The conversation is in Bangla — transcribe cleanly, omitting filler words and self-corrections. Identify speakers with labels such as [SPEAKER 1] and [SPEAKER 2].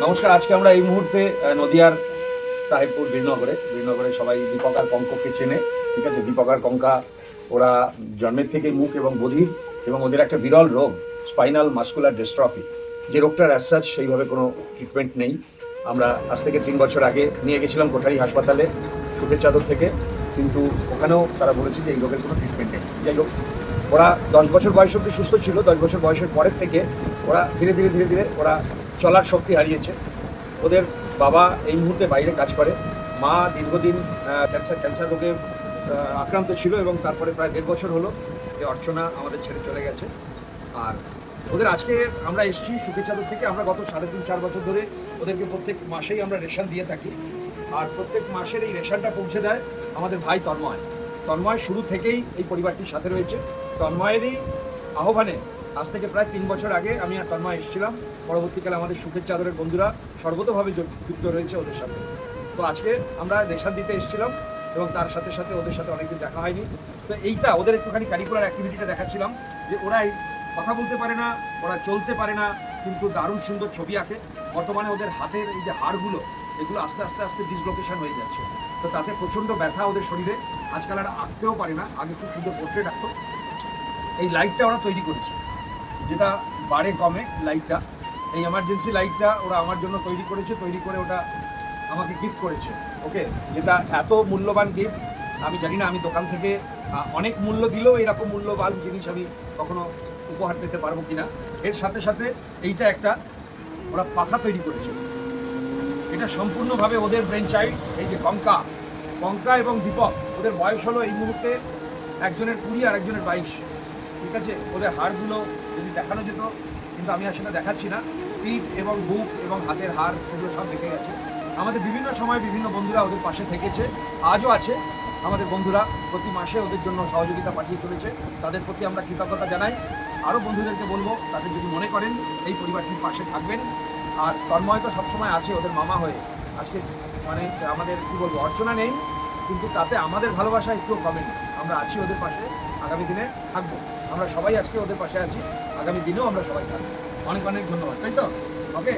[SPEAKER 1] নমস্কার। আজকে আমরা এই মুহূর্তে নদিয়ার তাহিরপুর বীরনগরে সবাই দীপক আর কঙ্ককে চেনে। ঠিক আছে, দীপক আর কঙ্কা ওরা জন্মের থেকেই মুখ এবং বধির, এবং ওদের একটা বিরল রোগ স্পাইনাল মাস্কুলার ডিস্ট্রফি, যে রোগটার অ্যাজ সাচ সেইভাবে কোনো ট্রিটমেন্ট নেই। আমরা আজ থেকে 3 বছর আগে নিয়ে গেছিলাম কোঠারি হাসপাতালে সুখের চাদর থেকে, কিন্তু ওখানেও তারা বলেছে যে এই রোগের কোনো ট্রিটমেন্ট নেই। যাই হোক, ওরা 10 বছর বয়স অব্দি সুস্থ ছিল। 10 বছর বয়সের পরের থেকে ওরা ধীরে ধীরে ওরা চলার শক্তি হারিয়েছে। ওদের বাবা এই মুহূর্তে বাইরে কাজ করে, মা দীর্ঘদিন ক্যান্সার রোগে আক্রান্ত ছিল, এবং তারপরে প্রায় 1.5 বছর হলো যে অর্চনা আমাদের ছেড়ে চলে গেছে। আর ওদের আজকে আমরা এসেছি সুখের চাদর থেকে। আমরা গত 3.5-4 বছর ধরে ওদেরকে প্রত্যেক মাসেই আমরা রেশন দিয়ে থাকি, আর প্রত্যেক মাসের এই রেশনটা পৌঁছে দেয় আমাদের ভাই তন্ময় শুরু থেকেই এই পরিবারটির সাথে রয়েছে। তন্ময়েরই আহ্বানে আজ থেকে প্রায় 3 বছর আগে আমি আর তন্ময় এসেছিলাম। পরবর্তীকালে আমাদের সুখের চাদরের বন্ধুরা সর্বতোভাবে যুক্ত রয়েছে ওদের সাথে। তো আজকে আমরা রেশন দিতে এসেছিলাম, এবং তার সাথে সাথে ওদের সাথে অনেকদিন দেখা হয়নি। তো এইটা ওদের একটুখানি কারিকুলার অ্যাক্টিভিটিটা দেখাচ্ছিলাম, যে ওরা কথা বলতে পারে না, ওরা চলতে পারে না, কিন্তু দারুণ সুন্দর ছবি আঁকে। বর্তমানে ওদের হাতের এই যে হাড়গুলো, এগুলো আস্তে আস্তে ডিসলোকেশন হয়ে যাচ্ছে। তো তাতে প্রচণ্ড ব্যথা ওদের শরীরে। আজকাল আর আঁকতেও পারে না, আগে খুব সুন্দর পোর্ট্রেট আঁকতো। এই লাইটটা ওরা তৈরি করেছে, যেটা বাড়ে কমে লাইটটা। এই এমার্জেন্সি লাইটটা ওরা আমার জন্য তৈরি করে ওটা আমাকে গিফট করেছে। ওকে, যেটা এত মূল্যবান গিফট আমি জানি না, আমি দোকান থেকে অনেক মূল্য দিলেও এরকম মূল্যবান জিনিস আমি কখনো উপহার পেতে পারবো কিনা। এর সাথে সাথে এইটা একটা ওরা পাখা তৈরি করেছে, এটা সম্পূর্ণভাবে ওদের ব্রেন চাইল্ড। এই যে কঙ্কা এবং দীপক, ওদের বয়স হলো এই মুহূর্তে একজনের 20 আর একজনের 22। ঠিক আছে, ওদের হাড়গুলো যদি দেখানো যেত, কিন্তু আমি আর সেটা দেখাচ্ছি না। পিঠ এবং বুক এবং হাতের হাড় এগুলো সব দেখে গেছে। আমাদের বিভিন্ন সময় বিভিন্ন বন্ধুরা ওদের পাশে থেকেছে, আজও আছে। আমাদের বন্ধুরা প্রতি মাসে ওদের জন্য সহযোগিতা পাঠিয়ে চলেছে, তাদের প্রতি আমরা কৃতজ্ঞতা জানাই। আরও বন্ধুদেরকে বলবো, তাদের যদি মনে করেন এই পরিবারটির পাশে থাকবেন। আর তন্ময় তো সবসময় আছে ওদের মামা হয়ে। আজকে মানে আমাদের কী বলবো, অর্চনা নেই, কিন্তু তাতে আমাদের ভালোবাসা একটুও কমেনি। আমরা আছি ওদের পাশে, আগামী দিনে থাকবো। আমরা সবাই আজকে ওদের পাশে আছি, আগামী দিনেও আমরা সবাই থাকবো। অনেক ধন্যবাদ, তাই তো? ওকে।